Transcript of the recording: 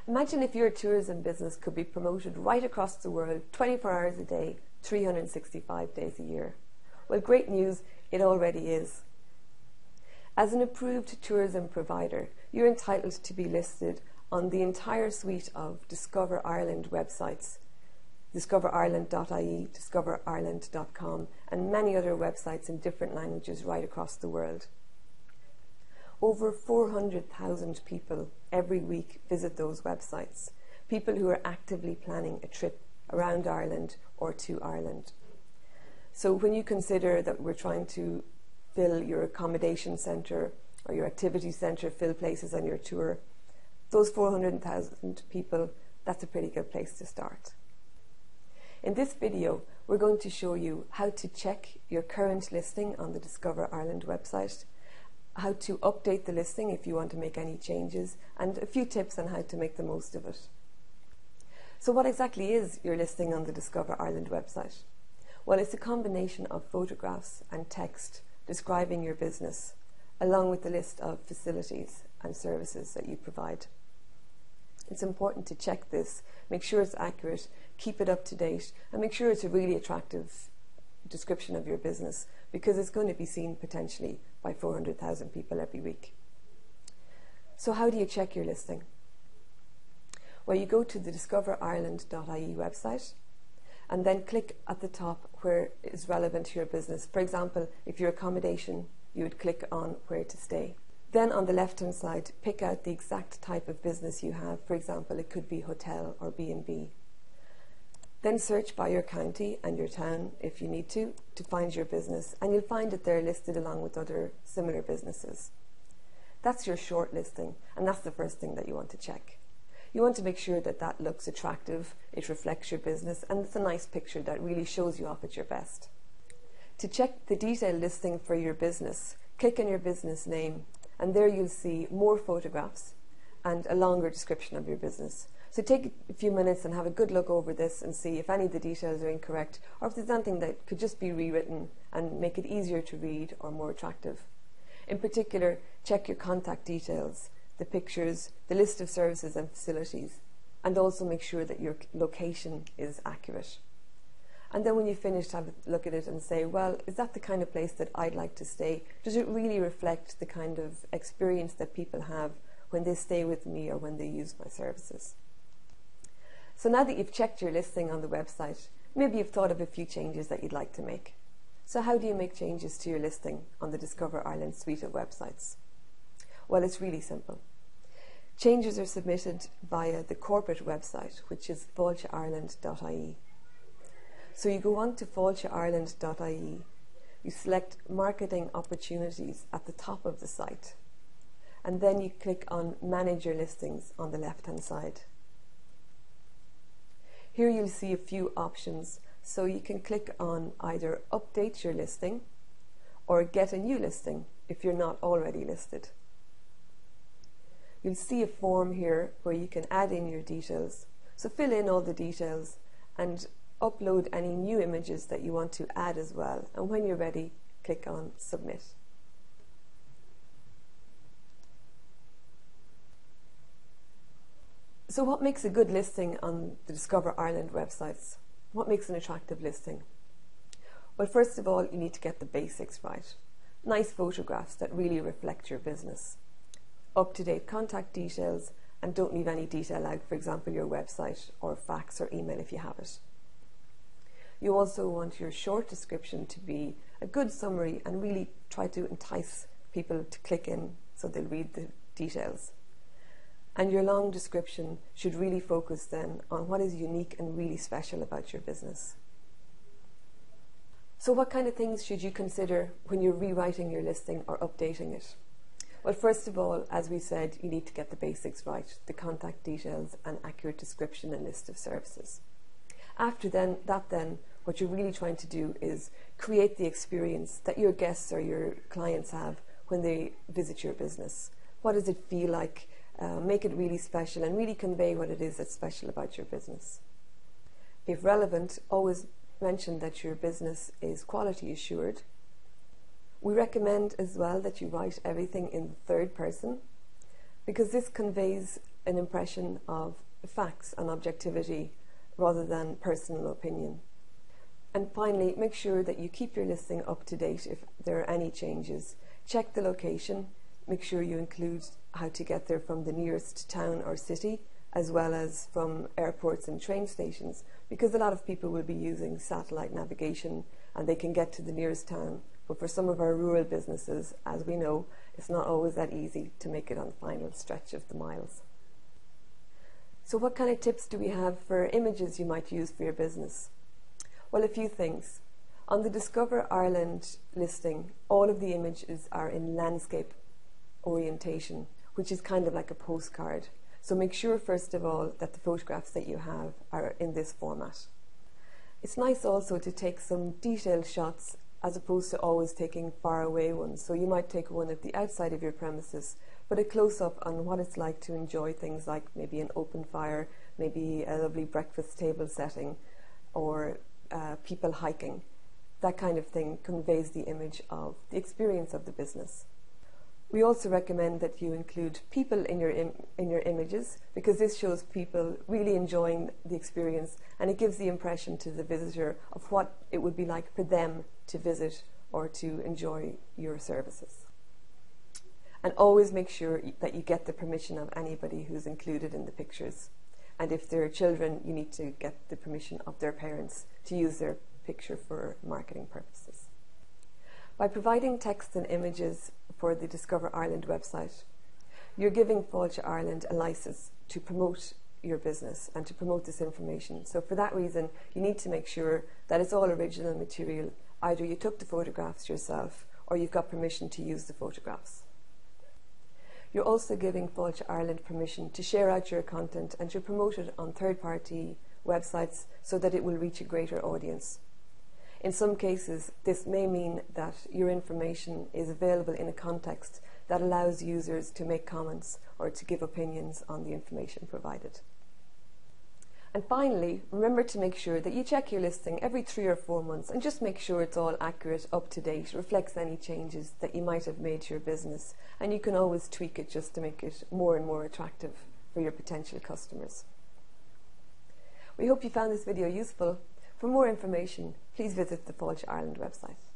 Imagine if your tourism business could be promoted right across the world 24 hours a day, 365 days a year. Well, great news, it already is. As an approved tourism provider, you're entitled to be listed on the entire suite of Discover Ireland websites, discoverireland.ie, discoverireland.com, and many other websites in different languages right across the world. Over 400,000 people every week visit those websites, people who are actively planning a trip around Ireland or to Ireland. So when you consider that we're trying to fill your accommodation centre or your activity centre, fill places on your tour, those 400,000 people, that's a pretty good place to start. In this video, we're going to show you how to check your current listing on the Discover Ireland website, how to update the listing if you want to make any changes, and a few tips on how to make the most of it. So what exactly is your listing on the Discover Ireland website? Well, it's a combination of photographs and text describing your business, along with the list of facilities and services that you provide. It's important to check this, make sure it's accurate, keep it up to date, and make sure it's a really attractive description of your business, because it's going to be seen potentially by 400,000 people every week. So how do you check your listing? Well, you go to the discoverireland.ie website and then click at the top where is relevant to your business. For example, if you're accommodation, you would click on where to stay. Then on the left-hand side, pick out the exact type of business you have. For example, it could be hotel or B&B. Then search by your county and your town, if you need to find your business, and you'll find it there listed along with other similar businesses. That's your short listing, and that's the first thing that you want to check. You want to make sure that that looks attractive, it reflects your business, and it's a nice picture that really shows you off at your best. To check the detailed listing for your business, click on your business name, and there you'll see more photographs and a longer description of your business. So take a few minutes and have a good look over this and see if any of the details are incorrect, or if there's anything that could just be rewritten and make it easier to read or more attractive. In particular, check your contact details, the pictures, the list of services and facilities, and also make sure that your location is accurate. And then when you've finished, have a look at it and say, well, is that the kind of place that I'd like to stay? Does it really reflect the kind of experience that people have when they stay with me or when they use my services? So now that you've checked your listing on the website, maybe you've thought of a few changes that you'd like to make. So how do you make changes to your listing on the Discover Ireland suite of websites? Well, it's really simple. Changes are submitted via the corporate website, which is failte So you go on to failte you select Marketing Opportunities at the top of the site, and then you click on Manage Your Listings on the left-hand side. Here you'll see a few options, so you can click on either Update Your Listing or Get a New Listing if you're not already listed. You'll see a form here where you can add in your details, so fill in all the details and upload any new images that you want to add as well, and when you're ready, click on Submit. So what makes a good listing on the Discover Ireland websites? What makes an attractive listing? Well, first of all, you need to get the basics right. Nice photographs that really reflect your business. Up-to-date contact details, and don't leave any detail out, for example, your website or fax or email if you have it. You also want your short description to be a good summary and really try to entice people to click in so they'll read the details. And your long description should really focus then on what is unique and really special about your business. So what kind of things should you consider when you're rewriting your listing or updating it? Well, first of all, as we said, you need to get the basics right, the contact details and accurate description and list of services. After that, what you're really trying to do is create the experience that your guests or your clients have when they visit your business. What does it feel like? Make it really special and really convey what it is that's special about your business. If relevant, always mention that your business is quality assured. We recommend as well that you write everything in the third person, because this conveys an impression of facts and objectivity rather than personal opinion. And finally, make sure that you keep your listing up to date if there are any changes. Check the location, make sure you include how to get there from the nearest town or city, as well as from airports and train stations, because a lot of people will be using satellite navigation and they can get to the nearest town. But for some of our rural businesses, as we know, it's not always that easy to make it on the final stretch of the miles. So what kind of tips do we have for images you might use for your business? Well, a few things. On the Discover Ireland listing, all of the images are in landscape orientation, which is kind of like a postcard. So make sure, first of all, that the photographs that you have are in this format. It's nice also to take some detailed shots as opposed to always taking far away ones. So you might take one at the outside of your premises, but a close-up on what it's like to enjoy things like maybe an open fire, maybe a lovely breakfast table setting, or people hiking. That kind of thing conveys the image of the experience of the business. We also recommend that you include people in your images, because this shows people really enjoying the experience, and it gives the impression to the visitor of what it would be like for them to visit or to enjoy your services. And always make sure that you get the permission of anybody who's included in the pictures. And if they're children, you need to get the permission of their parents to use their picture for marketing purposes. By providing text and images for the Discover Ireland website, you're giving Failte Ireland a license to promote your business and to promote this information. So for that reason, you need to make sure that it's all original material. Either you took the photographs yourself or you've got permission to use the photographs. You're also giving Failte Ireland permission to share out your content and to promote it on third-party websites so that it will reach a greater audience. In some cases, this may mean that your information is available in a context that allows users to make comments or to give opinions on the information provided. And finally, remember to make sure that you check your listing every 3 or 4 months and just make sure it's all accurate, up to date, reflects any changes that you might have made to your business, and you can always tweak it just to make it more and more attractive for your potential customers. We hope you found this video useful. For more information, please visit the Failte Ireland website.